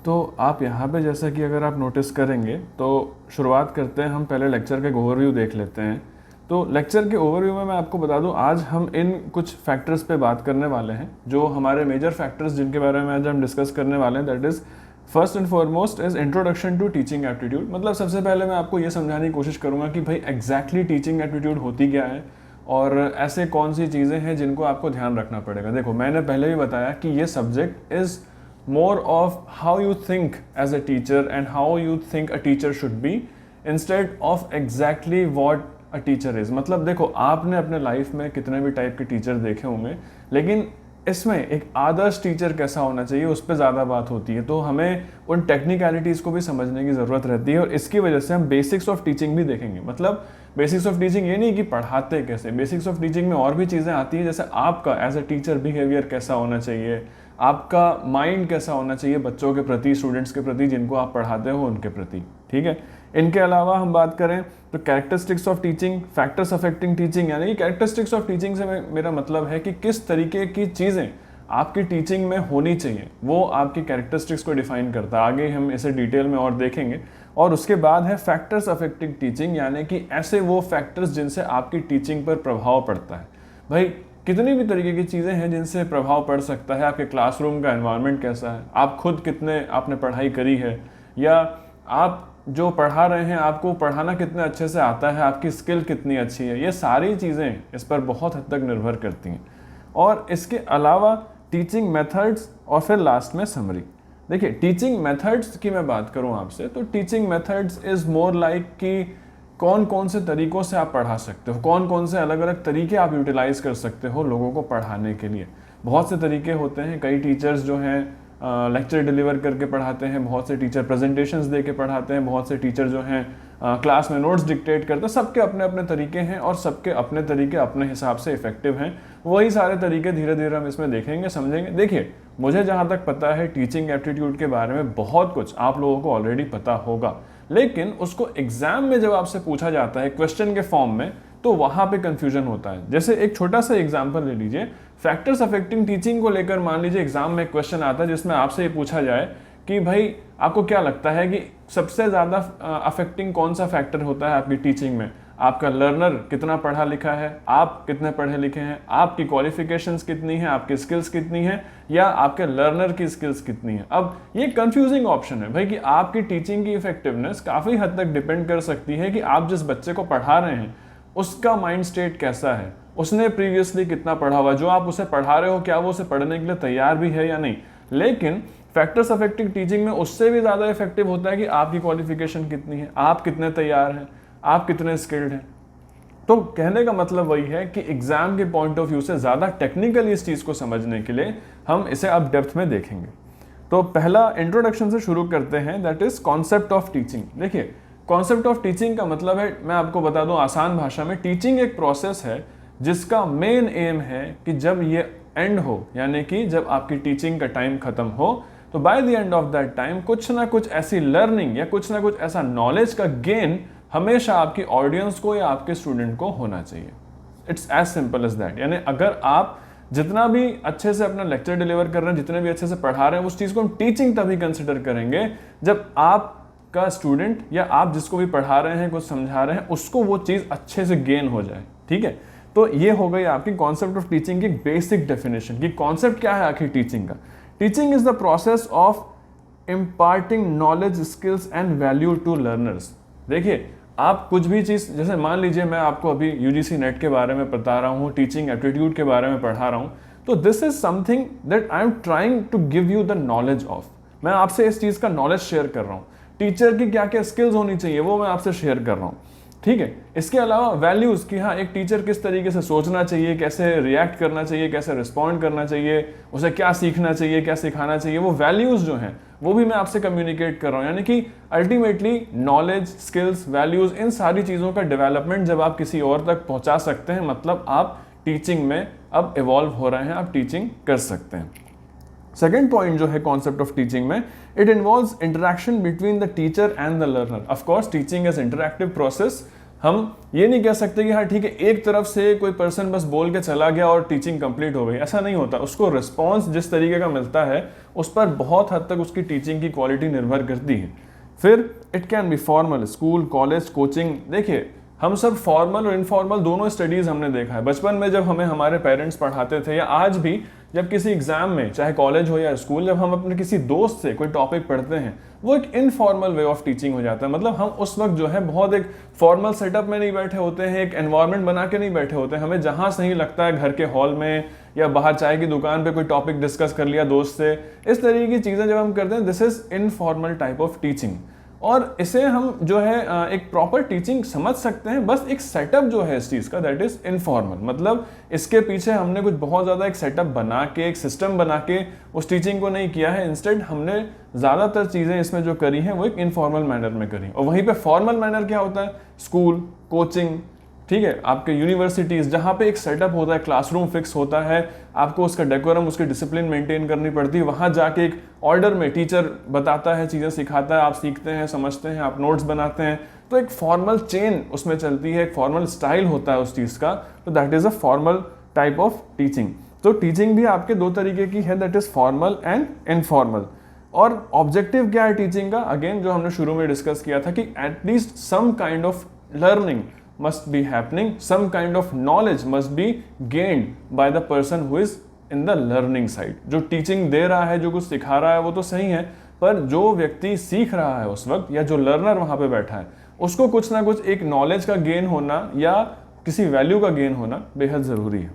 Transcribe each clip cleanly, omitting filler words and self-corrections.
तो आप यहाँ पे जैसा कि अगर आप नोटिस करेंगे तो शुरुआत करते हैं, हम पहले लेक्चर का एक ओवरव्यू देख लेते हैं। तो लेक्चर के ओवरव्यू में मैं आपको बता दूं, आज हम इन कुछ फैक्टर्स पे बात करने वाले हैं, जो हमारे मेजर फैक्टर्स जिनके बारे में आज हम डिस्कस करने वाले हैं। That is first and foremost is introduction to teaching aptitude. मतलब सबसे पहले मैं आपको ये समझाने की कोशिश करूँगा कि भाई एग्जैक्टली टीचिंग एप्टीट्यूड होती क्या है और ऐसे कौन सी चीज़ें हैं जिनको आपको ध्यान रखना पड़ेगा। देखो, मैंने पहले भी बताया कि ये subject is more of how you think as a teacher and how you think a teacher should be instead of exactly what a teacher is। मतलब देखो, आपने अपने लाइफ में कितने भी टाइप के टीचर देखे होंगे, लेकिन इसमें एक आदर्श टीचर कैसा होना चाहिए उस पर ज़्यादा बात होती है। तो हमें उन टेक्निकलिटीज़ को भी समझने की ज़रूरत रहती है और इसकी वजह से हम बेसिक्स ऑफ टीचिंग भी देखेंगे। मतलब बेसिक्स ऑफ टीचिंग ये नहीं कि पढ़ाते कैसे, बेसिक्स ऑफ टीचिंग में और भी चीज़ें आती हैं, जैसे आपका एज अ टीचर बिहेवियर कैसा होना चाहिए, आपका माइंड कैसा होना चाहिए बच्चों के प्रति, स्टूडेंट्स के प्रति, जिनको आप पढ़ाते हो उनके प्रति। ठीक है, इनके अलावा हम बात करें तो characteristics of teaching, factors affecting teaching. यानी कि कैरेक्टरिस्टिक्स ऑफ टीचिंग से मेरा मतलब है कि किस तरीके की चीज़ें आपकी टीचिंग में होनी चाहिए, वो आपकी कैरेक्टरिस्टिक्स को डिफाइन करता है। आगे हम इसे डिटेल में और देखेंगे। और उसके बाद है फैक्टर्स अफेक्टिंग टीचिंग, यानी कि ऐसे वो फैक्टर्स जिनसे आपकी टीचिंग पर प्रभाव पड़ता है। भाई कितनी भी तरीके की चीज़ें हैं जिनसे प्रभाव पड़ सकता है। आपके क्लासरूम का एनवायरनमेंट कैसा है, आप खुद कितने आपने पढ़ाई करी है, या आप जो पढ़ा रहे हैं आपको पढ़ाना कितने अच्छे से आता है, आपकी स्किल कितनी अच्छी है, ये सारी चीज़ें इस पर बहुत हद तक निर्भर करती हैं। और इसके अलावा टीचिंग मेथड्स और फिर लास्ट में समरी। देखिए, टीचिंग मेथड्स की मैं बात करूं आपसे, तो teaching methods is more like कि कौन कौन से तरीक़ों से आप पढ़ा सकते हो, कौन कौन से अलग अलग तरीके आप यूटिलाइज़ कर सकते हो लोगों को पढ़ाने के लिए। बहुत से तरीके होते हैं। कई टीचर्स जो हैं लेक्चर डिलीवर करके पढ़ाते हैं, बहुत से टीचर प्रेजेंटेशंस दे के पढ़ाते हैं, बहुत से टीचर जो हैं क्लास में नोट्स डिक्टेट करते हैं। सबके अपने अपने तरीके हैं और सबके अपने तरीके अपने हिसाब से इफेक्टिव हैं। वही सारे तरीके धीरे धीरे हम इसमें देखेंगे, समझेंगे। देखिए, मुझे जहाँ तक पता है टीचिंग एप्टीट्यूड के बारे में बहुत कुछ आप लोगों को ऑलरेडी पता होगा, लेकिन उसको एग्जाम में जब आपसे पूछा जाता है क्वेश्चन के फॉर्म में, तो वहाँ पे कंफ्यूजन होता है। जैसे एक छोटा सा एग्जांपल ले लीजिए, फैक्टर्स अफेक्टिंग टीचिंग को लेकर मान लीजिए एग्जाम में क्वेश्चन आता है जिसमें आपसे ये पूछा जाए कि भाई आपको क्या लगता है कि सबसे ज़्यादा अफेक्टिंग कौन सा फैक्टर होता है आपकी टीचिंग में। आपका लर्नर कितना पढ़ा लिखा है, आप कितने पढ़े लिखे हैं, आपकी क्वालिफिकेशंस कितनी हैं, आपकी स्किल्स कितनी हैं, या आपके लर्नर की स्किल्स कितनी हैं। अब ये कंफ्यूजिंग ऑप्शन है भाई कि आपकी टीचिंग की इफेक्टिवनेस काफ़ी हद तक डिपेंड कर सकती है कि आप जिस बच्चे को पढ़ा रहे हैं उसका माइंड स्टेट कैसा है, उसने प्रीवियसली कितना पढ़ा हुआ, जो आप उसे पढ़ा रहे हो क्या वो उसे पढ़ने के लिए तैयार भी है या नहीं। लेकिन फैक्टर्स अफेक्टिंग टीचिंग में उससे भी ज़्यादा इफेक्टिव होता है कि आपकी क्वालिफिकेशन कितनी है, आप कितने तैयार हैं, आप कितने स्किल्ड हैं। तो कहने का मतलब वही है कि एग्जाम के पॉइंट ऑफ व्यू से ज़्यादा टेक्निकली इस चीज़ को समझने के लिए हम इसे अब डेप्थ में देखेंगे। तो पहला इंट्रोडक्शन से शुरू करते हैं, that is concept of teaching. देखिए, कॉन्सेप्ट ऑफ टीचिंग का मतलब है, मैं आपको बता दूं आसान भाषा में, टीचिंग एक प्रोसेस है जिसका मेन एम है कि जब ये एंड हो, यानी कि जब आपकी टीचिंग का टाइम खत्म हो, तो by the end of that time कुछ ना कुछ ऐसी लर्निंग या कुछ ना कुछ ऐसा नॉलेज का गेन हमेशा आपकी ऑडियंस को या आपके स्टूडेंट को होना चाहिए। It's as simple as that. यानी अगर आप जितना भी अच्छे से अपना लेक्चर डिलीवर कर रहे हैं, जितने भी अच्छे से पढ़ा रहे हैं, उस चीज़ को हम टीचिंग तभी कंसिडर करेंगे जब आपका स्टूडेंट या आप जिसको भी पढ़ा रहे हैं, कुछ समझा रहे हैं, उसको वो चीज़ अच्छे से गेन हो जाए। ठीक है, तो ये हो गई आपकी कॉन्सेप्ट ऑफ टीचिंग की बेसिक डेफिनेशन कि कॉन्सेप्ट क्या है आखिर टीचिंग का। Teaching is the process of imparting knowledge, skills and value to learners. देखिए, आप कुछ भी चीज़, जैसे मान लीजिए मैं आपको अभी यूजीसी नेट के बारे में बता रहा हूँ, टीचिंग एप्टीट्यूड के बारे में पढ़ा रहा हूँ, तो this is something that I am trying to give you the knowledge of. मैं आपसे इस चीज़ का नॉलेज शेयर कर रहा हूँ। टीचर की क्या क्या स्किल्स होनी चाहिए वो मैं आपसे शेयर कर रहा हूँ। ठीक है, इसके अलावा वैल्यूज़ कि हाँ, एक टीचर किस तरीके से सोचना चाहिए, कैसे रिएक्ट करना चाहिए, कैसे रिस्पॉन्ड करना चाहिए, उसे क्या सीखना चाहिए, क्या सिखाना चाहिए, वो वैल्यूज़ जो हैं वो भी मैं आपसे कम्युनिकेट कर रहा हूँ। यानी कि अल्टीमेटली नॉलेज, स्किल्स, वैल्यूज़, इन सारी चीज़ों का डेवलपमेंट जब आप किसी और तक पहुँचा सकते हैं, मतलब आप टीचिंग में अब इवॉल्व हो रहे हैं, आप टीचिंग कर सकते हैं। सेकेंड पॉइंट जो है कॉन्सेप्ट ऑफ टीचिंग में, it involves interaction between the teacher and the learner. Of course teaching is interactive process, हम ये नहीं कह सकते कि हाँ ठीक है एक तरफ से कोई पर्सन बस बोल के चला गया और टीचिंग कंप्लीट हो गई, ऐसा नहीं होता। उसको रिस्पॉन्स जिस तरीके का मिलता है उस पर बहुत हद तक उसकी टीचिंग की क्वालिटी निर्भर करती है। फिर it can B formal, school, college, coaching. देखिए हम सब फॉर्मल और इनफॉर्मल दोनों स्टडीज़ हमने देखा है। बचपन में जब हमें हमारे पेरेंट्स पढ़ाते थे, या आज भी जब किसी एग्जाम में, चाहे कॉलेज हो या स्कूल, जब हम अपने किसी दोस्त से कोई टॉपिक पढ़ते हैं, वो एक इनफॉर्मल वे ऑफ टीचिंग हो जाता है। मतलब हम उस वक्त जो है बहुत एक फॉर्मल सेटअप में नहीं बैठे होते हैं, एक एनवायरनमेंट बना के नहीं बैठे होते हैं। हमें जहाँ सही लगता है, घर के हॉल में या बाहर चाय की दुकान पे कोई टॉपिक डिस्कस कर लिया दोस्त से, इस तरीके की चीज़ें जब हम करते हैं, this is informal type of teaching. और इसे हम जो है एक प्रॉपर टीचिंग समझ सकते हैं। बस एक सेटअप जो है इस चीज़ का, दैट इज इनफॉर्मल। मतलब इसके पीछे हमने कुछ बहुत ज़्यादा एक सेटअप बना के, एक सिस्टम बना के उस टीचिंग को नहीं किया है। इंस्टेड हमने ज़्यादातर चीज़ें इसमें जो करी हैं वो एक इनफॉर्मल मैनर में करी। और वहीं पे फॉर्मल मैनर क्या होता है? स्कूल, कोचिंग, ठीक है, आपके यूनिवर्सिटीज़, जहाँ पे एक सेटअप होता है, क्लासरूम फिक्स होता है, आपको उसका डेकोरम, उसकी डिसिप्लिन मेंटेन करनी पड़ती है। वहाँ जाके एक ऑर्डर में टीचर बताता है, चीज़ें सिखाता है, आप सीखते हैं, समझते हैं, आप नोट्स बनाते हैं। तो एक फॉर्मल चेन उसमें चलती है, एक फॉर्मल स्टाइल होता है उस चीज़ का। तो that is a formal type of teaching. तो टीचिंग भी आपके दो तरीके की है, that is formal and informal. और ऑब्जेक्टिव क्या है टीचिंग का? अगेन जो हमने शुरू में डिस्कस किया था कि at least some kind of learning must be happening, some kind of knowledge must be gained by the person who is in the learning side। जो टीचिंग दे रहा है, जो कुछ सिखा रहा है, वो तो सही है, पर जो व्यक्ति सीख रहा है उस वक्त, या जो लर्नर वहाँ पे बैठा है, उसको कुछ ना कुछ एक नॉलेज का गेन होना या किसी वैल्यू का गेन होना बेहद ज़रूरी है।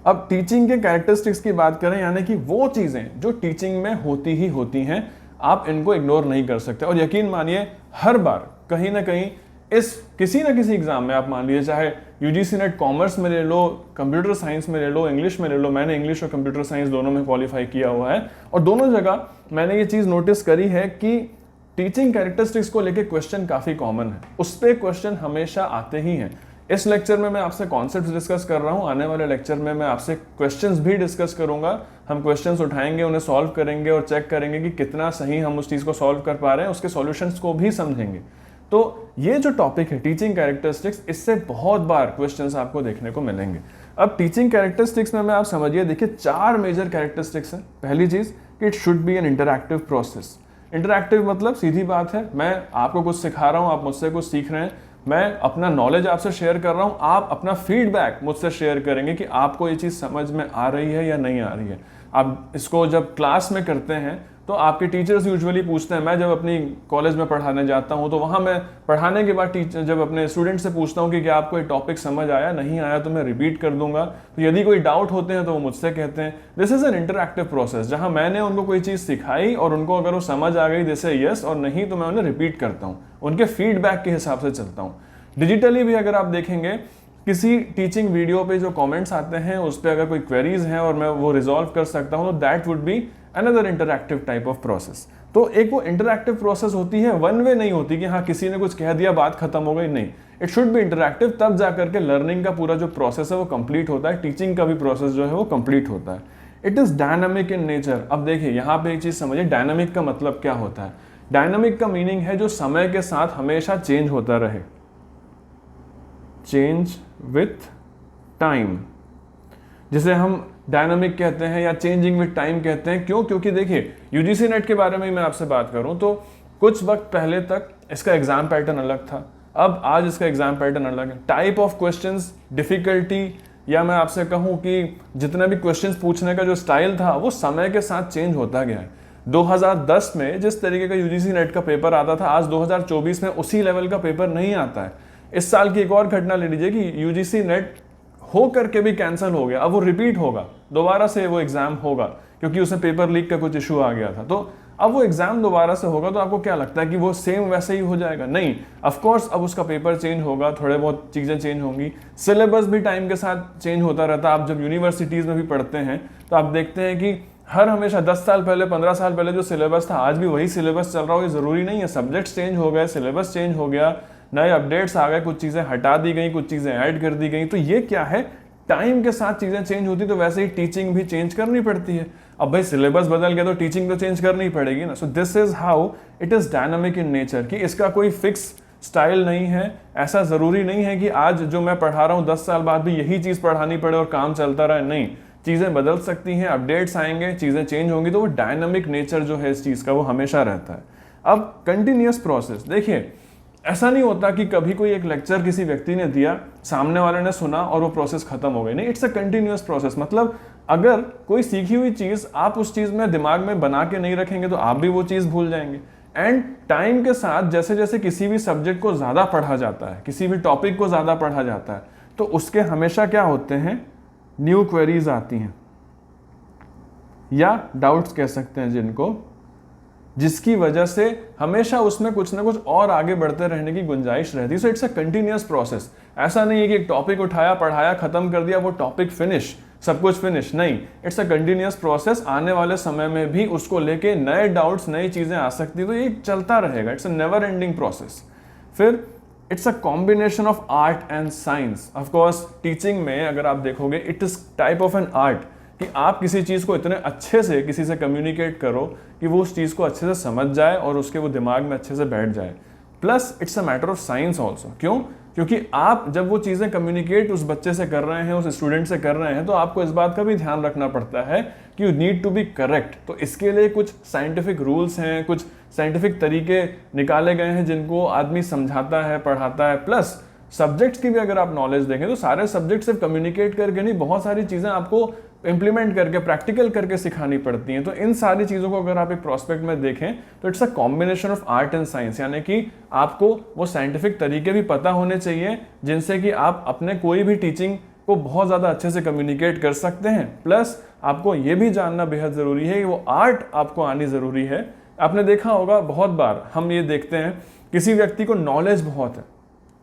अब टीचिंग के कैरेक्टरिस्टिक्स की बात करें, यानी कि वो चीज़ें जो टीचिंग में होती ही होती हैं, आप इनको इग्नोर नहीं कर सकते। और यकीन मानिए हर बार कहीं ना कहीं इस किसी ना किसी एग्जाम में, आप मान लीजिए चाहे यूजीसी नेट कॉमर्स में ले लो, कंप्यूटर साइंस में ले लो, इंग्लिश में ले लो, मैंने इंग्लिश और कंप्यूटर साइंस दोनों में क्वालिफाई किया हुआ है, और दोनों जगह मैंने ये चीज़ नोटिस करी है कि टीचिंग कैरेक्टरिस्टिक्स को लेके क्वेश्चन काफ़ी कॉमन है, उस पर क्वेश्चन हमेशा आते ही हैं। इस लेक्चर में मैं आपसे कॉन्सेप्ट्स डिस्कस कर रहा हूँ, आने वाले लेक्चर में मैं आपसे क्वेश्चंस भी डिस्कस करूंगा। हम क्वेश्चंस उठाएंगे, उन्हें सॉल्व करेंगे और चेक करेंगे कि कितना सही हम उस चीज़ को सॉल्व कर पा रहे हैं, उसके सॉल्यूशंस को भी समझेंगे। तो ये जो टॉपिक है टीचिंग कैरेक्टरिस्टिक्स, इससे बहुत बार क्वेश्चंस आपको देखने को मिलेंगे। अब टीचिंग कैरेक्टरिस्टिक्स में आप समझिए, देखिए 4 मेजर कैरेक्टरिस्टिक्स हैं। पहली चीज़ कि it should be an interactive process. Interactive मतलब सीधी बात है, मैं आपको कुछ सिखा रहा हूँ, आप मुझसे कुछ सीख रहे हैं, मैं अपना नॉलेज आपसे शेयर कर रहा हूँ, आप अपना फीडबैक मुझसे शेयर करेंगे कि आपको ये चीज़ समझ में आ रही है या नहीं आ रही है। आप इसको जब क्लास में करते हैं तो आपके टीचर्स यूजुअली पूछते हैं, मैं जब अपनी कॉलेज में पढ़ाने जाता हूं तो वहां मैं पढ़ाने के बाद टीचर जब अपने स्टूडेंट से पूछता हूं कि क्या आपको ये टॉपिक समझ आया, नहीं आया तो मैं रिपीट कर दूंगा। तो यदि कोई डाउट होते हैं तो वो मुझसे कहते हैं। This is an interactive process, जहां मैंने उनको कोई चीज़ सिखाई और उनको अगर वो समझ आ गई जैसे यस, और नहीं तो मैं उन्हें रिपीट करता हूँ, उनके फीडबैक के हिसाब से चलता हूँ। डिजिटली भी अगर आप देखेंगे, किसी टीचिंग वीडियो पे जो कमेंट्स आते हैं उस पर अगर कोई क्वेरीज हैं और मैं वो रिजॉल्व कर सकता हूँ, तो that would be another interactive type of process. तो एक वो इंटरैक्टिव प्रोसेस होती है, वन वे नहीं होती कि हाँ किसी ने कुछ कह दिया बात खत्म हो गई, नहीं, इट शुड बी इंटरैक्टिव, तब जाकर के लर्निंग का पूरा जो प्रोसेस है वो कंप्लीट होता है, टीचिंग का भी प्रोसेस जो है वो कंप्लीट होता है। It is dynamic in nature. अब देखिए यहाँ पे एक चीज समझिए, डायनामिक का मतलब क्या होता है? डायनामिक का मीनिंग है जो समय के साथ हमेशा चेंज होता रहे, चेंज विथ टाइम, जिसे हम डायनामिक कहते हैं या चेंजिंग विद टाइम कहते हैं। क्यों? क्योंकि देखिए यूजीसी नेट के बारे में मैं आपसे बात करूं तो कुछ वक्त पहले तक इसका एग्जाम पैटर्न अलग था, अब आज इसका एग्जाम पैटर्न अलग है। टाइप ऑफ क्वेश्चंस, डिफिकल्टी, या मैं आपसे कहूं कि जितना भी क्वेश्चंस पूछने का जो स्टाइल था वो समय के साथ चेंज होता गया है। 2010 में जिस तरीके का यूजीसी नेट का पेपर आता था, आज 2024 में उसी लेवल का पेपर नहीं आता है। इस साल की एक और घटना ले लीजिए कि यूजीसी नेट हो करके भी कैंसिल हो गया, अब वो रिपीट होगा, दोबारा से वो एग्जाम होगा, क्योंकि उसमें पेपर लीक का कुछ इशू आ गया था। तो अब वो एग्जाम दोबारा से होगा, तो आपको क्या लगता है कि वो सेम वैसे ही हो जाएगा? नहीं, ऑफ कोर्स अब उसका पेपर चेंज होगा, थोड़े बहुत चीज़ें चेंज होंगी, सिलेबस भी टाइम के साथ चेंज होता रहता है। आप जब यूनिवर्सिटीज़ में भी पढ़ते हैं तो आप देखते हैं कि हर हमेशा 10 साल पहले, 15 साल पहले जो सिलेबस था आज भी वही सिलेबस चल रहा हो, ये ज़रूरी नहीं है। सब्जेक्ट्स चेंज हो गए, सिलेबस चेंज हो गया, नए अपडेट्स आ गए, कुछ चीज़ें हटा दी गई, कुछ चीज़ें ऐड कर दी गई। तो ये क्या है, टाइम के साथ चीज़ें चेंज होती, तो वैसे ही टीचिंग भी चेंज करनी पड़ती है। अब भाई सिलेबस बदल गया तो टीचिंग तो चेंज करनी पड़ेगी ना। So this is how it is dynamic in nature, कि इसका कोई फिक्स स्टाइल नहीं है। ऐसा ज़रूरी नहीं है कि आज जो मैं पढ़ा रहा हूँ 10 साल बाद भी यही चीज़ पढ़ानी पड़े और काम चलता रहे, नहीं, चीज़ें बदल सकती हैं, अपडेट्स आएंगे, चीज़ें चेंज होंगी, तो वो डायनामिक नेचर जो है इस चीज़ का वो हमेशा रहता है। अब कंटिन्यूस प्रोसेस, देखिए ऐसा नहीं होता कि कभी कोई एक लेक्चर किसी व्यक्ति ने दिया, सामने वाले ने सुना और वो प्रोसेस खत्म हो गई, नहीं, इट्स अ कंटिन्यूस प्रोसेस। मतलब अगर कोई सीखी हुई चीज़ आप उस चीज़ में दिमाग में बना के नहीं रखेंगे तो आप भी वो चीज़ भूल जाएंगे। एंड टाइम के साथ जैसे जैसे किसी भी सब्जेक्ट को ज़्यादा पढ़ा जाता है, किसी भी टॉपिक को ज़्यादा पढ़ा जाता है, तो उसके हमेशा क्या होते हैं, न्यू क्वेरीज आती हैं या डाउट्स कह सकते हैं जिनको, जिसकी वजह से हमेशा उसमें कुछ ना कुछ और आगे बढ़ते रहने की गुंजाइश रहती है। So it's a continuous process. ऐसा नहीं है कि एक टॉपिक उठाया, पढ़ाया, खत्म कर दिया, वो टॉपिक फिनिश, सब कुछ फिनिश, नहीं, इट्स अ कंटिन्यूअस प्रोसेस। आने वाले समय में भी उसको लेके नए डाउट्स, नई चीज़ें आ सकती है, तो ये चलता रहेगा। It's a never ending process. फिर it's a combination of art and science. Of course teaching में अगर आप देखोगे, it is type of an art कि आप किसी चीज़ को इतने अच्छे से किसी से कम्युनिकेट करो कि वो उस चीज़ को अच्छे से समझ जाए और उसके वो दिमाग में अच्छे से बैठ जाए। Plus it's a matter of science also. क्यों? क्योंकि आप जब वो चीज़ें कम्युनिकेट उस बच्चे से कर रहे हैं, उस स्टूडेंट से कर रहे हैं, तो आपको इस बात का भी ध्यान रखना पड़ता है कि you need to be correct. तो इसके लिए कुछ साइंटिफिक रूल्स हैं, कुछ साइंटिफिक तरीके निकाले गए हैं जिनको आदमी समझाता है, पढ़ाता है। प्लस सब्जेक्ट्स की भी अगर आप नॉलेज देखें तो सारे सब्जेक्ट सिर्फ कम्युनिकेट करके नहीं, बहुत सारी चीज़ें आपको इंप्लीमेंट करके, प्रैक्टिकल करके सिखानी पड़ती हैं। तो इन सारी चीज़ों को अगर आप एक प्रोस्पेक्ट में देखें तो it's a combination of art and science, यानी कि आपको वो साइंटिफिक तरीके भी पता होने चाहिए जिनसे कि आप अपने कोई भी टीचिंग को बहुत ज़्यादा अच्छे से कम्युनिकेट कर सकते हैं। प्लस आपको ये भी जानना बेहद ज़रूरी है कि वो आर्ट आपको आनी ज़रूरी है। आपने देखा होगा बहुत बार हम ये देखते हैं, किसी व्यक्ति को नॉलेज बहुत है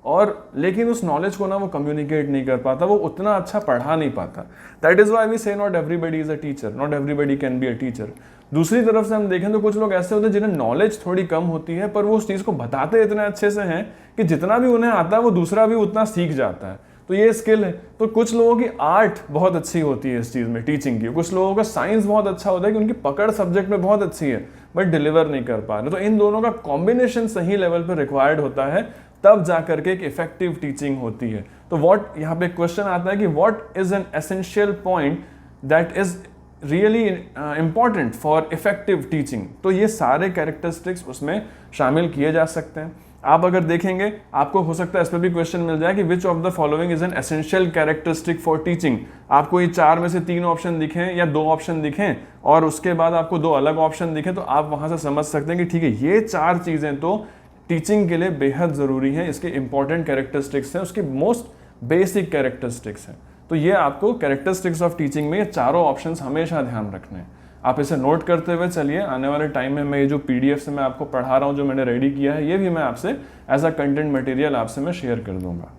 और लेकिन उस नॉलेज को ना वो कम्युनिकेट नहीं कर पाता, वो उतना अच्छा पढ़ा नहीं पाता। दैट इज़ वाई वी से not everybody is a teacher, not everybody can be a teacher. दूसरी तरफ से हम देखें तो कुछ लोग ऐसे होते हैं जिन्हें नॉलेज थोड़ी कम होती है, पर वो उस चीज़ को बताते इतने अच्छे से हैं कि जितना भी उन्हें आता है वो दूसरा भी उतना सीख जाता है। तो ये स्किल है। तो कुछ लोगों की आर्ट बहुत अच्छी होती है इस चीज़ में, टीचिंग की। कुछ लोगों का साइंस बहुत अच्छा होता है कि उनकी पकड़ सब्जेक्ट में बहुत अच्छी है बट डिलीवर नहीं कर पा रहे। तो इन दोनों का कॉम्बिनेशन सही लेवल पर रिक्वायर्ड होता है, तब जाकर के एक इफेक्टिव टीचिंग होती है। तो व्हाट, यहाँ पे क्वेश्चन आता है कि what is an essential point that is really important for effective teaching. तो ये सारे कैरेक्टरिस्टिक्स उसमें शामिल किए जा सकते हैं। आप अगर देखेंगे, आपको हो सकता है इस पर भी क्वेश्चन मिल जाए कि which of the following is an essential characteristic for teaching. आपको ये 4 में से 3 ऑप्शन दिखें या 2 ऑप्शन दिखें और उसके बाद आपको 2 अलग ऑप्शन दिखें, तो आप वहां से समझ सकते हैं कि ठीक है, ये 4 चीजें तो टीचिंग के लिए बेहद ज़रूरी है, इसके इंपॉर्टेंट कैरेक्टरिस्टिक्स हैं, उसकी मोस्ट बेसिक कैरेक्टरिस्टिक्स हैं। तो ये आपको कैरेक्टरिस्टिक्स ऑफ टीचिंग में ये चारों ऑप्शंस हमेशा ध्यान रखने हैं। आप इसे नोट करते हुए चलिए। आने वाले टाइम में मैं ये जो PDF से मैं आपको पढ़ा रहा हूँ, जो मैंने रेडी किया है, ये भी मैं आपसे एज अ कंटेंट मटेरियल आपसे मैं शेयर कर दूंगा।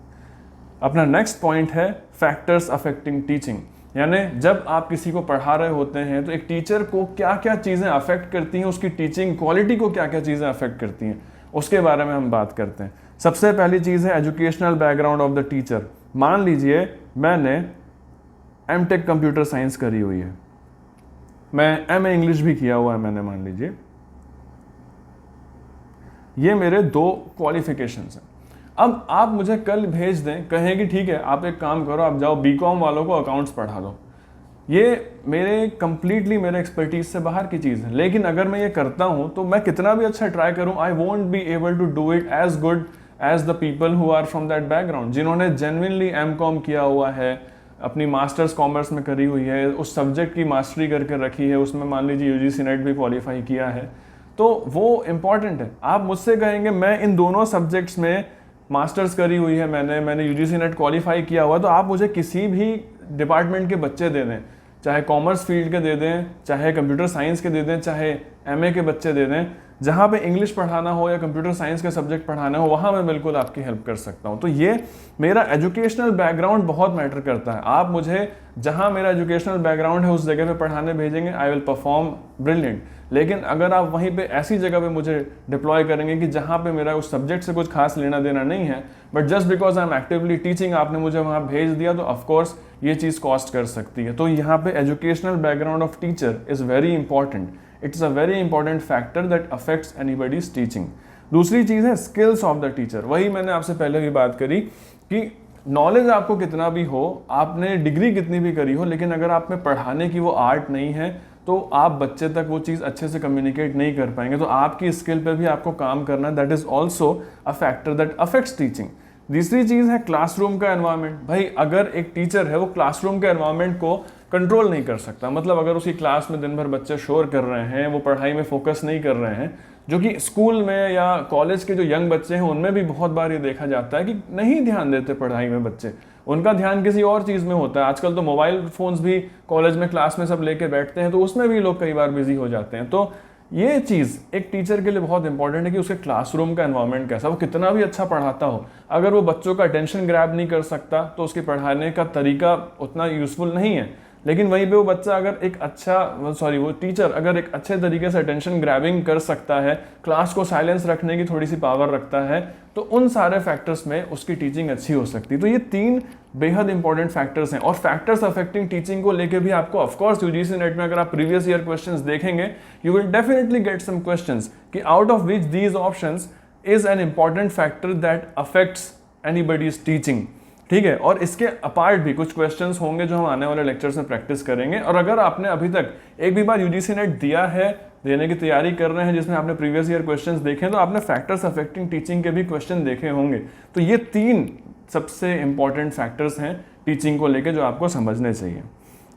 अपना नेक्स्ट पॉइंट है फैक्टर्स अफेक्टिंग टीचिंग। यानी जब आप किसी को पढ़ा रहे होते हैं तो एक टीचर को क्या क्या चीज़ें अफेक्ट करती हैं, उसकी टीचिंग क्वालिटी को क्या क्या चीज़ें अफेक्ट करती हैं, उसके बारे में हम बात करते हैं। सबसे पहली चीज़ है educational background of the teacher. मान लीजिए मैंने M.Tech कंप्यूटर साइंस करी हुई है, मैं MA इंग्लिश भी किया हुआ है मैंने, मान लीजिए, ये मेरे 2 क्वालिफिकेशंस हैं। अब आप मुझे कल भेज दें, कहें कि ठीक है आप एक काम करो, आप जाओ BCom वालों को अकाउंट्स पढ़ा दो, ये मेरे कंप्लीटली मेरे एक्सपर्टीज से बाहर की चीज़ है। लेकिन अगर मैं ये करता हूँ तो मैं कितना भी अच्छा ट्राई करूँ, I won't be able to do it as good as the people who are from that background, जिन्होंने जेन्युइनली M.Com किया हुआ है, अपनी मास्टर्स कॉमर्स में करी हुई है, उस सब्जेक्ट की मास्टरी करके रखी है, उसमें मान लीजिए UGC नेट भी क्वालिफाई किया है, तो वो इम्पॉर्टेंट है। आप मुझसे कहेंगे मैं इन दोनों सब्जेक्ट्स में मास्टर्स करी हुई है, मैंने UGC नेट क्वालिफाई किया हुआ, तो आप मुझे किसी भी डिपार्टमेंट के बच्चे दे दें, चाहे कॉमर्स फील्ड के दे दें, चाहे कंप्यूटर साइंस के दे दें, चाहे MA के बच्चे दे दें, जहाँ पे इंग्लिश पढ़ाना हो या कंप्यूटर साइंस के सब्जेक्ट पढ़ाना हो, वहाँ मैं बिल्कुल आपकी हेल्प कर सकता हूँ। तो ये मेरा एजुकेशनल बैकग्राउंड बहुत मैटर करता है। आप मुझे जहाँ मेरा एजुकेशनल बैकग्राउंड है उस जगह पे पढ़ाने भेजेंगे, आई विल परफॉर्म ब्रिलियंट। लेकिन अगर आप वहीं पे ऐसी जगह पे मुझे डिप्लॉय करेंगे कि जहाँ पे मेरा उस सब्जेक्ट से कुछ खास लेना देना नहीं है, but just because I am actively teaching आपने मुझे वहाँ भेज दिया, तो ऑफकोर्स ये चीज़ कॉस्ट कर सकती है। तो यहाँ पे educational background of teacher is very important. It's a very important factor that affects anybody's teaching. दूसरी चीज़ है स्किल्स ऑफ द टीचर। वही मैंने आपसे पहले भी बात करी कि नॉलेज आपको कितना भी हो, आपने डिग्री कितनी भी करी हो, लेकिन अगर आप में पढ़ाने की वो आर्ट नहीं है तो आप बच्चे तक वो चीज़ अच्छे से कम्युनिकेट नहीं कर पाएंगे। तो आपकी स्किल पे भी आपको काम करना है, that is also a factor that affects teaching. तीसरी चीज़ है क्लासरूम का एनवायरनमेंट। भाई अगर एक टीचर है वो क्लासरूम के एनवायरनमेंट को कंट्रोल नहीं कर सकता, मतलब अगर उसकी क्लास में दिन भर बच्चे शोर कर रहे हैं, वो पढ़ाई में फोकस नहीं कर रहे हैं, जो कि स्कूल में या कॉलेज के जो यंग बच्चे हैं उनमें भी बहुत बार ये देखा जाता है कि नहीं ध्यान देते पढ़ाई में बच्चे, उनका ध्यान किसी और चीज़ में होता है। आजकल तो मोबाइल फोन्स भी कॉलेज में क्लास में सब लेके बैठते हैं, तो उसमें भी लोग कई बार बिजी हो जाते हैं। तो ये चीज़ एक टीचर के लिए बहुत इंपॉर्टेंट है कि उसके क्लासरूम का एनवायरनमेंट कैसा, वो कितना भी अच्छा पढ़ाता हो, अगर वो बच्चों का अटेंशन ग्रैब नहीं कर सकता तो उसके पढ़ाने का तरीका उतना यूजफुल नहीं है। लेकिन वहीं पे वो बच्चा अगर एक अच्छा वो टीचर अगर एक अच्छे तरीके से अटेंशन ग्रैबिंग कर सकता है, क्लास को साइलेंस रखने की थोड़ी सी पावर रखता है, तो उन सारे फैक्टर्स में उसकी टीचिंग अच्छी हो सकती है। तो ये 3 बेहद इंपॉर्टेंट फैक्टर्स हैं। और फैक्टर्स अफेक्टिंग टीचिंग को लेके भी आपको ऑफकोर्स यूजीसी नेट में अगर आप प्रीवियस ईयर क्वेश्चंस देखेंगे, you will definitely get some questions कि out of which these options is an important factor that affects anybody's teaching. ठीक है, और इसके अपार्ट भी कुछ क्वेश्चंस होंगे जो हम आने वाले लेक्चर्स में प्रैक्टिस करेंगे। और अगर आपने अभी तक एक भी बार यूजीसी नेट दिया है, देने की तैयारी कर रहे हैं, जिसमें आपने प्रीवियस ईयर क्वेश्चंस देखे, तो आपने फैक्टर्स अफेक्टिंग टीचिंग के भी क्वेश्चन देखे होंगे। तो ये 3 सबसे इंपॉर्टेंट फैक्टर्स हैं टीचिंग को लेके जो आपको समझने चाहिए।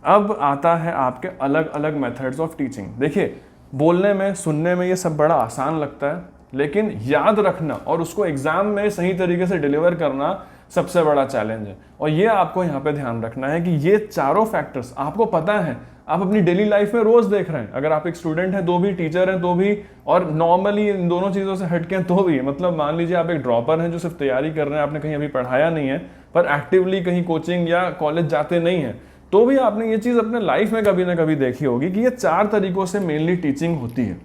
अब आता है आपके अलग अलग मेथड्स ऑफ टीचिंग। देखिए, बोलने में सुनने में ये सब बड़ा आसान लगता है, लेकिन याद रखना और उसको एग्जाम में सही तरीके से डिलीवर करना सबसे बड़ा चैलेंज है। और ये आपको यहाँ पे ध्यान रखना है कि ये चारों फैक्टर्स आपको पता है, आप अपनी डेली लाइफ में रोज देख रहे हैं। अगर आप एक स्टूडेंट हैं तो भी, टीचर हैं तो भी, और नॉर्मली इन दोनों चीज़ों से हटके हैं तो भी, मतलब मान लीजिए आप एक ड्रॉपर हैं जो सिर्फ तैयारी कर रहे हैं, आपने कहीं अभी पढ़ाया नहीं है, पर एक्टिवली कहीं कोचिंग या कॉलेज जाते नहीं हैं, तो भी आपने ये चीज़ अपने लाइफ में कभी ना कभी देखी होगी कि ये 4 तरीकों से मेनली टीचिंग होती है।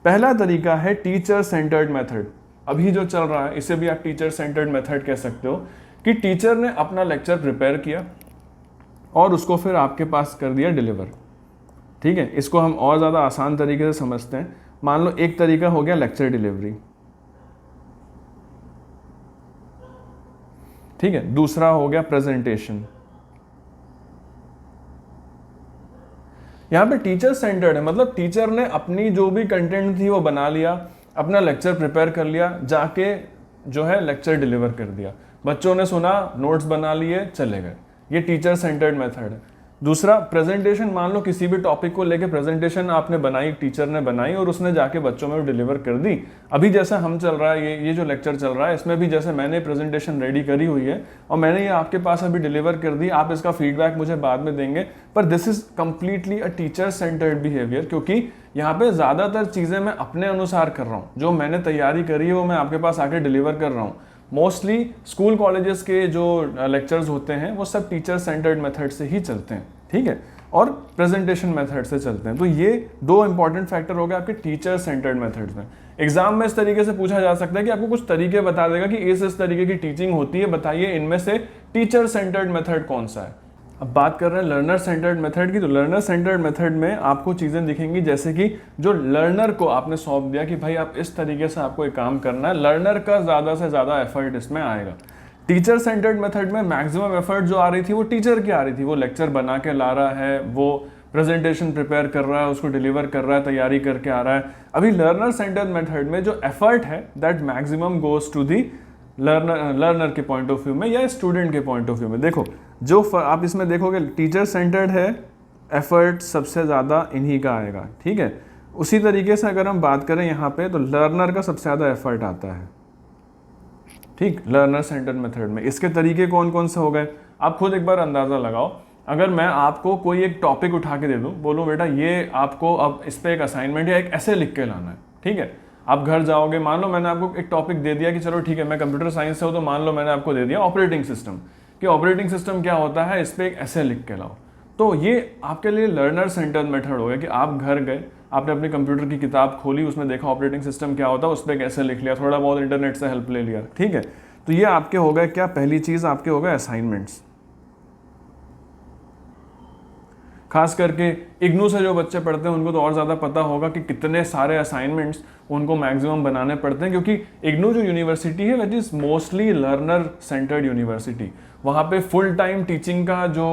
पहला तरीका है टीचर सेंटर्ड मेथड। अभी जो चल रहा है इसे भी आप टीचर सेंटर्ड मेथड कह सकते हो, कि टीचर ने अपना लेक्चर प्रिपेयर किया और उसको फिर आपके पास कर दिया डिलीवर। ठीक है, इसको हम और ज़्यादा आसान तरीके से समझते हैं। मान लो एक तरीका हो गया लेक्चर डिलीवरी, ठीक है, दूसरा हो गया प्रेजेंटेशन। यहाँ पे टीचर सेंटर्ड है, मतलब टीचर ने अपनी जो भी कंटेंट थी वो बना लिया, अपना लेक्चर प्रिपेयर कर लिया, जाके जो है लेक्चर डिलीवर कर दिया, बच्चों ने सुना, नोट्स बना लिए, चले गए। ये टीचर सेंटर्ड मेथड है। दूसरा प्रेजेंटेशन, मान लो किसी भी टॉपिक को लेके प्रेजेंटेशन आपने बनाई, टीचर ने बनाई और उसने जाके बच्चों में डिलीवर कर दी। अभी जैसा हम चल रहा है, ये जो लेक्चर चल रहा है, इसमें भी जैसे मैंने प्रेजेंटेशन रेडी करी हुई है और मैंने ये आपके पास अभी डिलीवर कर दी, आप इसका फीडबैक मुझे बाद में देंगे, पर this is completely a teacher centred behaviour, क्योंकि यहाँ पे ज़्यादातर चीज़ें मैं अपने अनुसार कर रहा हूँ, जो मैंने तैयारी करी है वो मैं आपके पास आके डिलीवर कर रहा हूँ। मोस्टली स्कूल कॉलेजेस के जो लेक्चर्स होते हैं वो सब टीचर सेंटर्ड मेथड से ही चलते हैं, ठीक है, और प्रेजेंटेशन मेथड से चलते हैं। तो ये 2 इंपॉर्टेंट फैक्टर हो गए आपके टीचर सेंटर्ड मेथड्स में। एग्जाम में इस तरीके से पूछा जा सकता है कि आपको कुछ तरीके बता देगा कि इस तरीके की टीचिंग होती है, बताइए इनमें से टीचर सेंटर्ड मेथड कौन सा है। अब बात कर रहे हैं लर्नर सेंटर्ड मेथड की, तो लर्नर सेंटर्ड मेथड में आपको चीज़ें दिखेंगी जैसे कि जो लर्नर को आपने सौंप दिया कि भाई आप इस तरीके से आपको एक काम करना है, लर्नर का ज़्यादा से ज़्यादा एफर्ट इसमें आएगा। टीचर सेंटर्ड मेथड में मैक्सिमम एफर्ट जो आ रही थी वो टीचर की आ रही थी, वो लेक्चर बना के ला रहा है, वो प्रेजेंटेशन प्रिपेयर कर रहा है, उसको डिलीवर कर रहा है, तैयारी करके आ रहा है। अभी लर्नर सेंटर्ड मेथड में जो एफर्ट है that maximum goes to the learner के पॉइंट ऑफ व्यू में या स्टूडेंट के पॉइंट ऑफ व्यू में। देखो जो आप इसमें देखोगे टीचर सेंटर्ड है, एफर्ट सबसे ज़्यादा इन्हीं का आएगा, ठीक है। उसी तरीके से अगर हम बात करें यहाँ पे तो लर्नर का सबसे ज़्यादा एफर्ट आता है, ठीक, लर्नर सेंटर्ड मेथड में। इसके तरीके कौन कौन से हो गए आप खुद एक बार अंदाज़ा लगाओ। अगर मैं आपको कोई एक टॉपिक उठा के दे दूँ, बोलूँ बेटा ये आपको अब इस पर एक असाइनमेंट या एक ऐसे लिख के लाना है, ठीक है, आप घर जाओगे, मान लो मैंने आपको एक टॉपिक दे दिया कि चलो ठीक है मैं कंप्यूटर साइंस से हूँ, तो मान लो मैंने आपको दे दिया ऑपरेटिंग सिस्टम, कि ऑपरेटिंग सिस्टम क्या होता है, इस पर एक ऐसे लिख के लाओ। तो ये आपके लिए लर्नर सेंटर्ड मेथड हो गया कि आप घर गए, आपने अपने कंप्यूटर की किताब खोली, उसमें देखा ऑपरेटिंग सिस्टम क्या होता है, उस पर एक ऐसे लिख लिया, थोड़ा बहुत इंटरनेट से हेल्प ले लिया, ठीक है। तो ये आपके हो गए क्या, पहली चीज़ आपके हो गए असाइनमेंट्स। खास करके इग्नू से जो बच्चे पढ़ते हैं उनको तो और ज़्यादा पता होगा कि कितने सारे असाइनमेंट्स उनको मैक्सिमम बनाने पड़ते हैं, क्योंकि इग्नू जो यूनिवर्सिटी है that is mostly learner centred university. वहाँ पे फुल टाइम टीचिंग का जो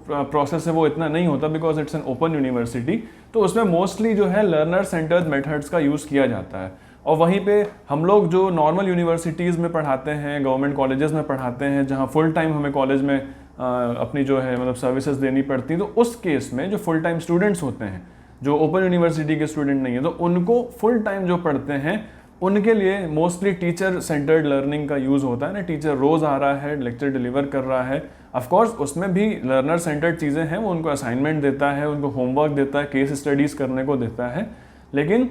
प्रोसेस है वो इतना नहीं होता, because it's an open university. तो उसमें मोस्टली जो है लर्नर सेंटर्ड मेथड्स का यूज़ किया जाता है। और वहीं पे हम लोग जो नॉर्मल यूनिवर्सिटीज़ में पढ़ाते हैं, गवर्नमेंट कॉलेजेस में पढ़ाते हैं, जहाँ फुल टाइम हमें कॉलेज में अपनी जो है मतलब सर्विसेज देनी पड़ती हैं, तो उस केस में जो फुल टाइम स्टूडेंट्स होते हैं, जो ओपन यूनिवर्सिटी के स्टूडेंट नहीं है, तो उनको फुल टाइम जो पढ़ते हैं उनके लिए मोस्टली टीचर सेंटर्ड लर्निंग का यूज़ होता है ना। टीचर रोज़ आ रहा है, लेक्चर डिलीवर कर रहा है, ऑफ कोर्स उसमें भी लर्नर सेंटर्ड चीज़ें हैं, वो उनको असाइनमेंट देता है, उनको होमवर्क देता है, केस स्टडीज़ करने को देता है। लेकिन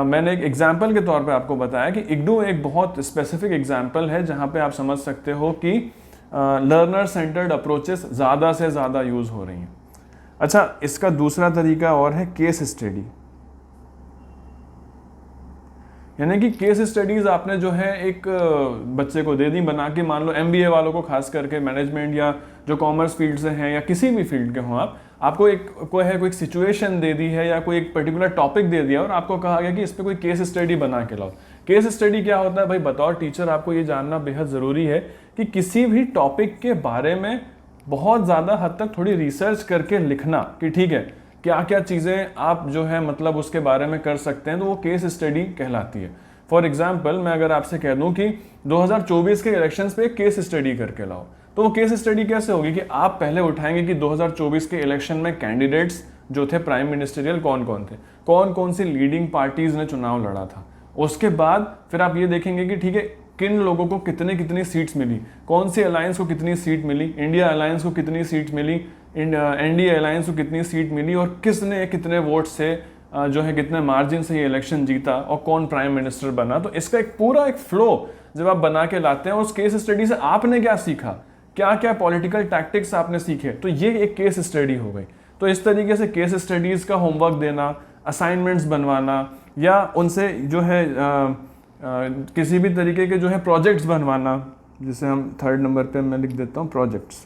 मैंने एक एग्जाम्पल के तौर पे आपको बताया कि इग्नू एक बहुत स्पेसिफिक एग्जाम्पल है जहाँ पे आप समझ सकते हो कि लर्नर सेंटर्ड अप्रोचेस ज़्यादा से ज़्यादा यूज़ हो रही हैं। अच्छा, इसका दूसरा तरीका और है केस स्टडी, यानी कि केस स्टडीज़ आपने जो है एक बच्चे को दे दी बना के, मान लो MBA वालों को, खास करके मैनेजमेंट या जो कॉमर्स फील्ड से हैं या किसी भी फील्ड के हों आप, आपको कोई सिचुएशन दे दी है या कोई एक पर्टिकुलर टॉपिक दे दिया और आपको कहा गया कि इस पर कोई केस स्टडी बना के लाओ। केस स्टडी क्या होता है भाई? बतौर टीचर आपको ये जानना बेहद ज़रूरी है कि किसी भी टॉपिक के बारे में बहुत ज़्यादा हद तक थोड़ी रिसर्च करके लिखना कि ठीक है क्या क्या चीज़ें आप जो है मतलब उसके बारे में कर सकते हैं, तो वो केस स्टडी कहलाती है। फॉर एग्जाम्पल, मैं अगर आपसे कह दूं कि 2024 के इलेक्शंस पे केस स्टडी करके लाओ, तो वो केस स्टडी कैसे होगी कि आप पहले उठाएंगे कि 2024 के इलेक्शन में कैंडिडेट्स जो थे प्राइम मिनिस्टरियल कौन कौन थे, कौन कौन सी लीडिंग पार्टीज ने चुनाव लड़ा था। उसके बाद फिर आप ये देखेंगे कि ठीक है किन लोगों को कितनी सीट्स मिली, कौन सी अलायंस को कितनी सीट मिली, इंडिया अलायंस को कितनी सीट मिली, NDA अलायंस को कितनी सीट मिली, और किसने कितने वोट से जो है कितने मार्जिन से ये इलेक्शन जीता और कौन प्राइम मिनिस्टर बना। तो इसका एक पूरा एक फ्लो जब आप बना के लाते हैं, उस केस स्टडी से आपने क्या सीखा, क्या क्या पॉलिटिकल टैक्टिक्स आपने सीखे, तो ये एक केस स्टडी हो गई। तो इस तरीके से केस स्टडीज़ का होमवर्क देना, असाइनमेंट्स बनवाना, या उनसे जो है किसी भी तरीके के जो है प्रोजेक्ट्स बनवाना, जिसे हम 3rd नंबर पे मैं लिख देता हूँ प्रोजेक्ट्स।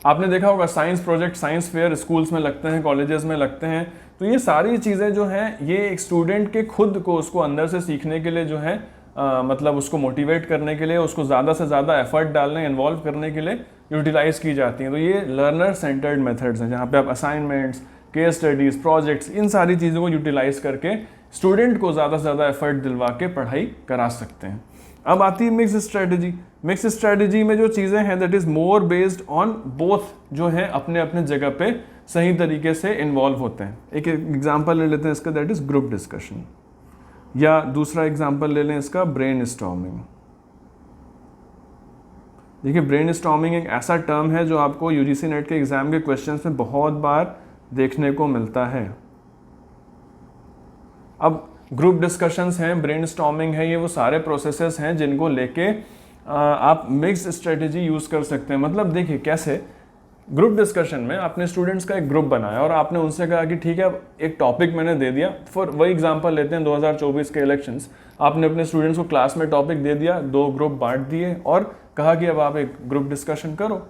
आपने देखा होगा science project, science fair schools में लगते हैं, कॉलेजेस में लगते हैं। तो ये सारी चीज़ें जो हैं ये एक स्टूडेंट के खुद को उसको अंदर से सीखने के लिए जो है मतलब उसको मोटिवेट करने के लिए, उसको ज़्यादा से ज़्यादा एफर्ट डालने, इन्वॉल्व करने के लिए यूटिलाइज की जाती हैं। तो ये लर्नर सेंटर्ड मेथड्स हैं जहाँ पे आप असाइनमेंट्स, केस स्टडीज़, प्रोजेक्ट्स, इन सारी चीज़ों को यूटिलाइज करके स्टूडेंट को ज़्यादा से ज़्यादा एफर्ट दिलवा के पढ़ाई करा सकते हैं। अब आती है मिक्स स्ट्रेटजी। मिक्स स्ट्रेटजी में जो चीज़ें हैं that is more based on both जो है अपने अपने जगह पे सही तरीके से इन्वॉल्व होते हैं। एक एग्जांपल ले लेते हैं इसका, दैट इज़ ग्रुप डिस्कशन, या दूसरा एग्जांपल ले लें इसका ब्रेनस्टॉर्मिंग। देखिए ब्रेनस्टॉर्मिंग एक ऐसा टर्म है जो आपको UGC नेट के एग्जाम के क्वेश्चंस में बहुत बार देखने को मिलता है। अब ग्रुप डिस्कशंस हैं, ब्रेनस्टॉर्मिंग है, ये वो सारे प्रोसेसेस हैं जिनको लेके आप मिक्स स्ट्रेटेजी यूज़ कर सकते हैं। मतलब देखिए कैसे, ग्रुप डिस्कशन में आपने स्टूडेंट्स का एक ग्रुप बनाया और आपने उनसे कहा कि ठीक है अब एक टॉपिक मैंने दे दिया। फॉर वही एग्जांपल लेते हैं 2024 के इलेक्शंस, आपने अपने स्टूडेंट्स को क्लास में टॉपिक दे दिया, 2 ग्रुप बांट दिए और कहा कि अब आप एक ग्रुप डिस्कशन करो।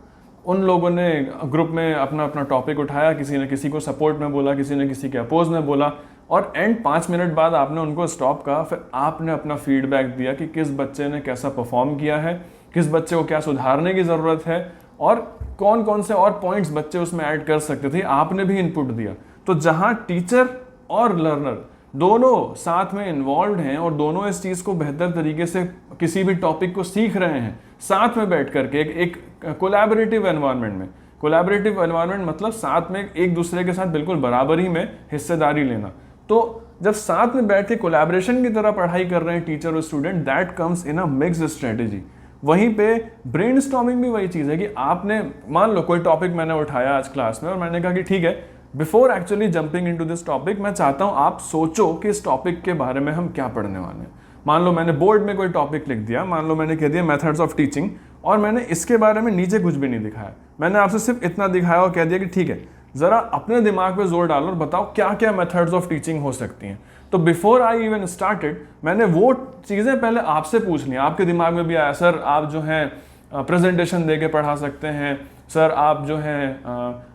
उन लोगों ने ग्रुप में अपना अपना टॉपिक उठाया, किसी ने किसी को सपोर्ट में बोला, किसी ने किसी के अपोज में बोला, और एंड 5 मिनट बाद आपने उनको स्टॉप कहा। फिर आपने अपना फीडबैक दिया कि किस बच्चे ने कैसा परफॉर्म किया है, किस बच्चे को क्या सुधारने की ज़रूरत है, और कौन कौन से और पॉइंट्स बच्चे उसमें ऐड कर सकते थे। आपने भी इनपुट दिया। तो जहाँ टीचर और लर्नर दोनों साथ में इन्वॉल्व हैं और दोनों इस चीज़ को बेहतर तरीके से किसी भी टॉपिक को सीख रहे हैं, साथ में बैठ करके एक कोलैबोरेटिव एनवायरनमेंट में। कोलैबोरेटिव एनवायरनमेंट मतलब साथ में एक दूसरे के साथ बिल्कुल बराबरी में हिस्सेदारी लेना। तो जब साथ में बैठ के कोलैबोरेशन की तरह पढ़ाई कर रहे हैं टीचर और student, that comes in a mixed strategy. वहीं पे ब्रेनस्टॉर्मिंग भी वही चीज़ है कि आपने मान लो कोई टॉपिक मैंने उठाया आज क्लास में और मैंने कहा कि ठीक है, before actually jumping into this topic मैं चाहता हूँ आप सोचो कि इस टॉपिक के बारे में हम क्या पढ़ने वाले हैं। मान लो मैंने बोर्ड में कोई टॉपिक लिख दिया, मान लो मैंने कह दिया मेथड्स ऑफ टीचिंग, और मैंने इसके बारे में नीचे कुछ भी नहीं दिखाया, मैंने आपसे सिर्फ इतना दिखाया और कह दिया कि ठीक है ज़रा अपने दिमाग पे जोर डालो और बताओ क्या क्या मेथड्स ऑफ टीचिंग हो सकती हैं। तो बिफोर आई इवन स्टार्टेड मैंने वो चीज़ें पहले आपसे पूछ ली। आपके दिमाग में भी आया सर आप जो है प्रेजेंटेशन दे के पढ़ा सकते हैं, सर आप जो है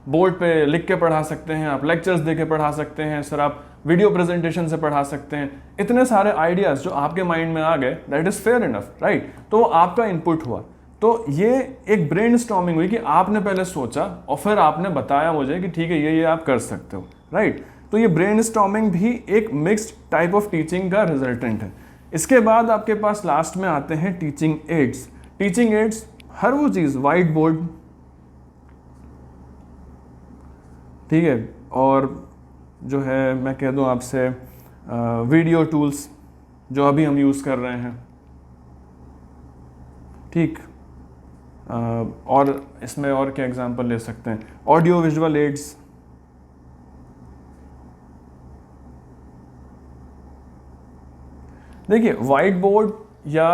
बोर्ड पे लिख के पढ़ा सकते हैं, आप लेक्चर्स दे के पढ़ा सकते हैं, सर आप वीडियो प्रेजेंटेशन से पढ़ा सकते हैं। इतने सारे आइडियाज जो आपके माइंड में आ गए, that is fair enough, right. तो आपका इनपुट हुआ, तो ये एक ब्रेनस्टॉर्मिंग हुई कि आपने पहले सोचा और फिर आपने बताया मुझे कि ठीक है ये आप कर सकते हो, राइट। तो ये ब्रेनस्टॉर्मिंग भी एक मिक्स्ड टाइप ऑफ टीचिंग का रिजल्टेंट है। इसके बाद आपके पास लास्ट में आते हैं टीचिंग एड्स। टीचिंग एड्स हर वो चीज़, वाइट बोर्ड, ठीक है, और जो है मैं कह दूं आपसे वीडियो टूल्स जो अभी हम यूज़ कर रहे हैं, ठीक। और इसमें और क्या एग्जांपल ले सकते हैं, ऑडियो विजुअल एड्स, देखिए वाइट बोर्ड या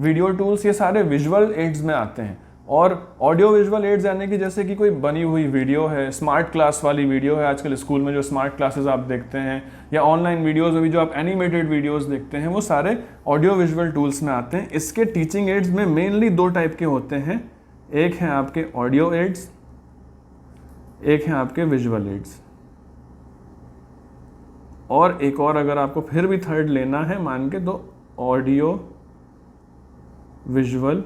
वीडियो टूल्स ये सारे विजुअल एड्स में आते हैं। और ऑडियो विजुअल एड्स यानी कि जैसे कि कोई बनी हुई वीडियो है, स्मार्ट क्लास वाली वीडियो है, आजकल स्कूल में जो स्मार्ट क्लासेस आप देखते हैं, या ऑनलाइन वीडियोस में भी जो आप एनिमेटेड वीडियोस देखते हैं, वो सारे ऑडियो विजुअल टूल्स में आते हैं। इसके टीचिंग एड्स में मेनली दो टाइप के होते हैं, एक है आपके ऑडियो एड्स, एक है आपके विजुअल एड्स। और एक और अगर आपको फिर भी थर्ड लेना है मान के, तो ऑडियो विजुअल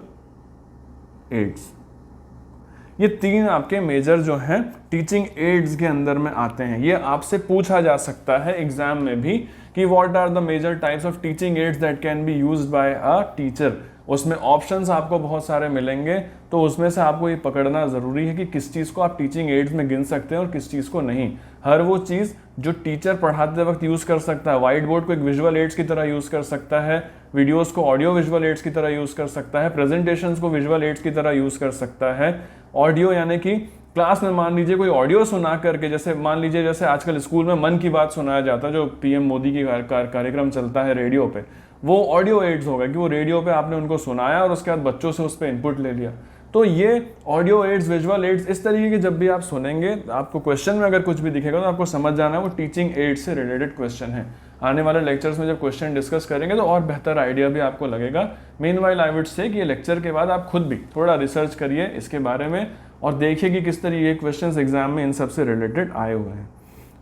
एड्स। ये तीन आपके मेजर जो हैं टीचिंग एड्स के अंदर में आते हैं। ये आपसे पूछा जा सकता है एग्जाम में भी कि what are the major types of teaching aids that can be used by a teacher. उसमें ऑप्शंस आपको बहुत सारे मिलेंगे, तो उसमें से आपको ये पकड़ना ज़रूरी है कि किस चीज़ को आप टीचिंग एड्स में गिन सकते हैं और किस चीज़ को नहीं। हर वो चीज़ जो टीचर पढ़ाते वक्त यूज़ कर सकता है, वाइट बोर्ड को एक विजुअल एड्स की तरह यूज़ कर सकता है, वीडियोस को ऑडियो विजुअल एड्स की तरह यूज़ कर सकता है, प्रेजेंटेशंस को विजुअल एड्स की तरह यूज़ कर सकता है। ऑडियो यानी कि क्लास में मान लीजिए कोई ऑडियो सुना करके, जैसे मान लीजिए जैसे आजकल स्कूल में मन की बात सुनाया जाता है, जो पीएम मोदी की कार्यक्रम चलता है रेडियो पे, वो ऑडियो एड्स होगा कि वो रेडियो पे आपने उनको सुनाया और उसके बाद बच्चों से उस पर इनपुट ले लिया। तो ये ऑडियो एड्स, विजुअल एड्स, इस तरीके के जब भी आप सुनेंगे, आपको क्वेश्चन में अगर कुछ भी दिखेगा तो आपको समझ जाना है वो टीचिंग एड्स से रिलेटेड क्वेश्चन है। आने वाले लेक्चर्स में जब क्वेश्चन डिस्कस करेंगे तो और बेहतर आइडिया भी आपको लगेगा। मीनवाइल आई वुड से कि ये लेक्चर के बाद आप खुद भी थोड़ा रिसर्च करिए इसके बारे में और देखिए कि किस तरीके के क्वेश्चंस एग्जाम में इन सब से रिलेटेड आए हुए हैं।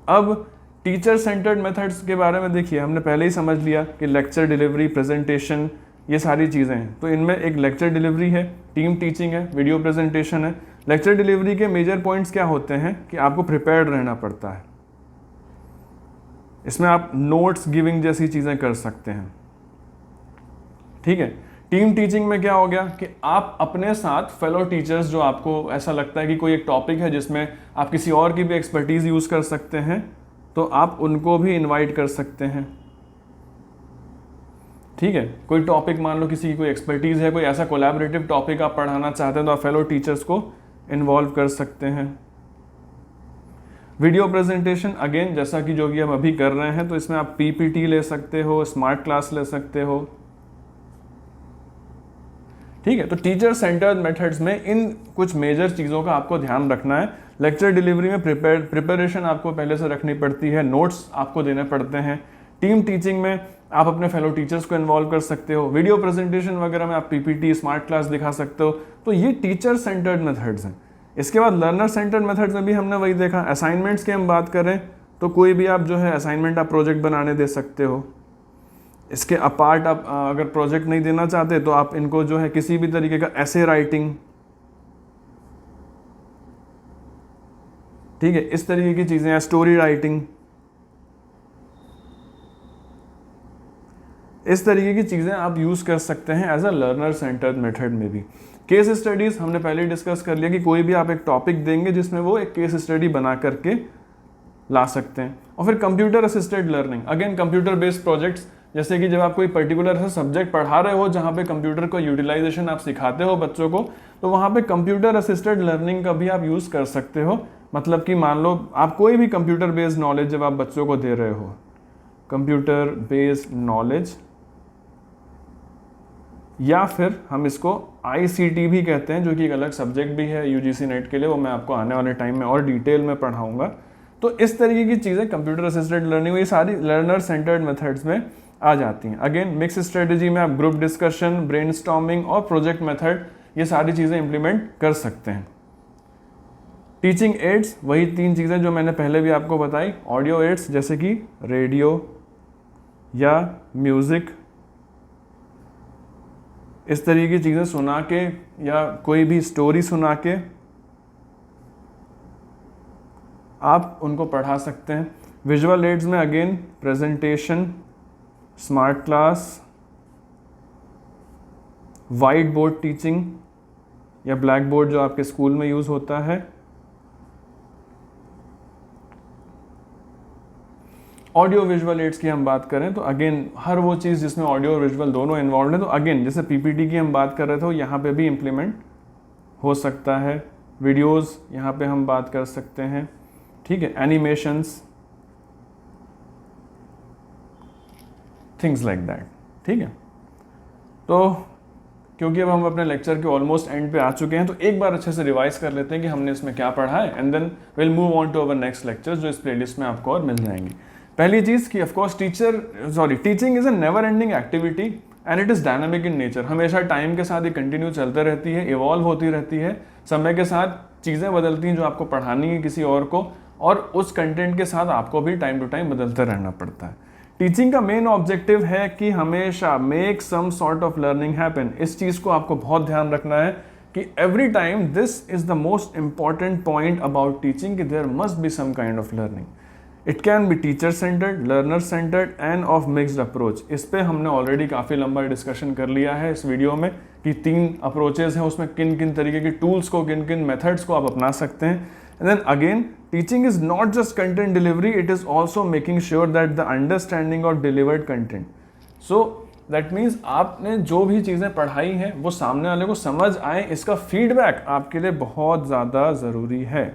अब टीचर सेंटर्ड मेथड्स के बारे में देखिए, हमने पहले ही समझ लिया कि लेक्चर डिलीवरी, प्रेजेंटेशन, ये सारी चीज़ें हैं। तो इनमें एक लेक्चर डिलीवरी है, टीम टीचिंग है, वीडियो प्रेजेंटेशन है। लेक्चर डिलीवरी के मेजर पॉइंट्स क्या होते हैं कि आपको प्रिपेयर्ड रहना पड़ता है। इसमें आप नोट्स गिविंग जैसी चीज़ें कर सकते हैं, ठीक है। टीम टीचिंग में क्या हो गया कि आप अपने साथ फेलो टीचर्स, जो आपको ऐसा लगता है कि कोई एक टॉपिक है जिसमें आप किसी और की भी एक्सपर्टीज यूज़ कर सकते हैं, तो आप उनको भी इनवाइट कर सकते हैं, ठीक है। कोई टॉपिक मान लो किसी की कोई एक्सपर्टीज है, कोई ऐसा कोलैबोरेटिव टॉपिक आप पढ़ाना चाहते हैं, तो आप फेलो टीचर्स को इन्वॉल्व कर सकते हैं। वीडियो प्रेजेंटेशन अगेन जैसा कि जो भी हम अभी कर रहे हैं, तो इसमें आप पीपीटी ले सकते हो, स्मार्ट क्लास ले सकते हो, ठीक है। तो टीचर सेंटर्ड मेथड्स में इन कुछ मेजर चीज़ों का आपको ध्यान रखना है। लेक्चर डिलीवरी में प्रिपरेशन आपको पहले से रखनी पड़ती है, नोट्स आपको देने पड़ते हैं। टीम टीचिंग में आप अपने फेलो टीचर्स को इन्वॉल्व कर सकते हो। वीडियो प्रेजेंटेशन वगैरह में आप पीपीटी, स्मार्ट क्लास दिखा सकते हो। तो ये टीचर सेंटर्ड मेथड्स हैं। इसके बाद लर्नर सेंटर्ड मेथड्स में भी हमने वही देखा। असाइनमेंट्स की हम बात करें तो कोई भी आप जो है असाइनमेंट आप प्रोजेक्ट बनाने दे सकते हो। इसके अपार्ट आप अगर प्रोजेक्ट नहीं देना चाहते तो आप इनको जो है किसी भी तरीके का ऐसे राइटिंग, ठीक है, इस तरीके की चीज़ें हैं, स्टोरी राइटिंग, इस तरीके की चीज़ें आप यूज़ कर सकते हैं as a learner centred method में भी। केस स्टडीज़ हमने पहले डिस्कस कर लिया कि कोई भी आप एक टॉपिक देंगे जिसमें वो एक केस स्टडी बना करके ला सकते हैं। और फिर computer assisted learning, again computer based projects, जैसे कि जब आप कोई पर्टिकुलर सा सब्जेक्ट पढ़ा रहे हो जहाँ पे कंप्यूटर को यूटिलाइजेशन आप सिखाते हो बच्चों को, तो वहाँ पे कंप्यूटर असिस्टेड लर्निंग का भी आप यूज़ कर सकते हो। मतलब कि मान लो आप कोई भी कंप्यूटर बेस्ड नॉलेज जब आप बच्चों को दे रहे हो, कंप्यूटर बेस्ड नॉलेज, या फिर हम इसको ICT भी कहते हैं, जो कि एक अलग सब्जेक्ट भी है UGC नेट के लिए, वो मैं आपको आने वाले टाइम में और डिटेल में पढ़ाऊँगा। तो इस तरीके की चीज़ें कंप्यूटर असिस्टेड लर्निंग, ये सारी लर्नर सेंटर्ड मेथड्स में आ जाती हैं। अगेन मिक्स स्ट्रेटजी में आप ग्रुप डिस्कशन, ब्रेनस्टॉर्मिंग और प्रोजेक्ट मेथड, ये सारी चीज़ें इंप्लीमेंट कर सकते हैं। टीचिंग एड्स, वही 3 चीज़ें जो मैंने पहले भी आपको बताई। ऑडियो एड्स जैसे कि रेडियो या म्यूज़िक, इस तरीके की चीज़ें सुना के या कोई भी स्टोरी सुना के आप उनको पढ़ा सकते हैं। विजुअल एड्स में again presentation, smart class, white board teaching या ब्लैक बोर्ड जो आपके स्कूल में यूज़ होता है। ऑडियो विजुअल एड्स की हम बात करें तो अगेन हर वो चीज़ जिसमें ऑडियो और विजुअल दोनों इन्वॉल्व है, तो अगेन जैसे पीपीटी की हम बात कर रहे थे, यहाँ पे भी इम्प्लीमेंट हो सकता है। वीडियोस यहाँ पे हम बात कर सकते हैं, ठीक है, एनिमेशंस, थिंग्स लाइक दैट, ठीक है। तो क्योंकि अब हम अपने लेक्चर के ऑलमोस्ट एंड पे आ चुके हैं, तो एक बार अच्छे से रिवाइज कर लेते हैं कि हमने इसमें क्या पढ़ा है, and then will move on to our next lectures जो इस प्लेलिस्ट में आपको और मिल जाएंगी। पहली चीज़ कि of course teaching is a never ending activity and it is dynamic in nature. हमेशा टाइम के साथ ये कंटिन्यू चलते रहती है, इवॉल्व होती रहती है, समय के साथ चीज़ें बदलती हैं जो आपको पढ़ानी है किसी और को, और उस कंटेंट के साथ आपको भी टाइम टू टाइम बदलते रहना पड़ता है। टीचिंग का मेन ऑब्जेक्टिव है कि हमेशा make some sort of learning happen. इस चीज़ को आपको बहुत ध्यान रखना है कि every time this is the most important point about teaching कि there must be some kind of learning. It can be teacher centred, learner centred and of mixed approach. इस पे हमने ऑलरेडी काफ़ी लंबा डिस्कशन कर लिया है इस वीडियो में कि 3 अप्रोचेज हैं, उसमें किन किन तरीके की टूल्स को, किन किन मेथड्स को आप अपना सकते हैं। And then again teaching is not just content delivery, it is also making sure that the understanding of delivered content, so that means आपने जो भी चीज़ें पढ़ाई हैं वो सामने वाले को समझ आए, इसका फीडबैक आपके लिए बहुत ज़्यादा ज़रूरी है।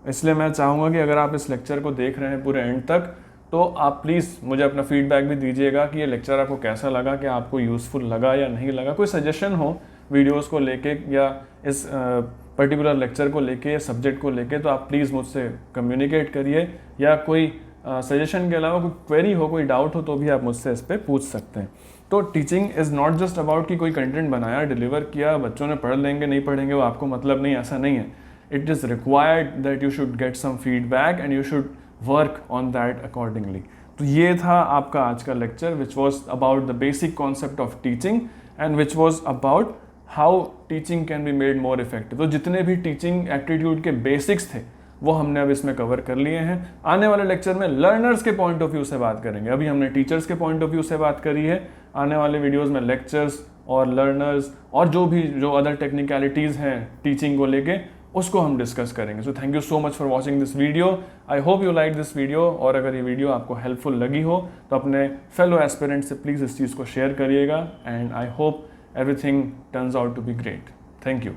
इसलिए मैं चाहूँगा कि अगर आप इस लेक्चर को देख रहे हैं पूरे एंड तक, तो आप प्लीज़ मुझे अपना फीडबैक भी दीजिएगा कि ये लेक्चर आपको कैसा लगा, कि आपको यूज़फुल लगा या नहीं लगा। कोई सजेशन हो वीडियोस को लेके या इस पर्टिकुलर लेक्चर को लेके, सब्जेक्ट को लेके, तो आप प्लीज़ मुझसे कम्युनिकेट करिए, या कोई सजेशन के अलावा कोई क्वेरी हो, कोई डाउट हो, तो भी आप मुझसे इस पर पूछ सकते हैं। तो teaching is not just about कि कोई कंटेंट बनाया, डिलीवर किया, बच्चों ने पढ़ लेंगे नहीं पढ़ेंगे वो आपको मतलब नहीं, ऐसा नहीं है। It is required that you should get some feedback and you should work on that accordingly. तो ये था आपका आज का lecture which was about the basic concept of teaching and which was about how teaching can be made more effective. तो जितने भी teaching aptitude के बेसिक्स थे वो हमने अब इसमें कवर कर लिए हैं। आने वाले लेक्चर में लर्नर्स के पॉइंट ऑफ व्यू से बात करेंगे। अभी हमने टीचर्स के पॉइंट ऑफ व्यू से बात करी है, आने वाले वीडियोज़ में लेक्चर्स और लर्नर्स और जो अदर टेक्निकलिटीज़ हैं टीचिंग को लेके, उसको हम डिस्कस करेंगे। So thank you so much for watching this video. I hope you like this video, और अगर ये वीडियो आपको हेल्पफुल लगी हो तो अपने फेलो एस्पिरेंट से प्लीज़ इस चीज़ को शेयर करिएगा, and I hope everything turns out to be great. Thank you.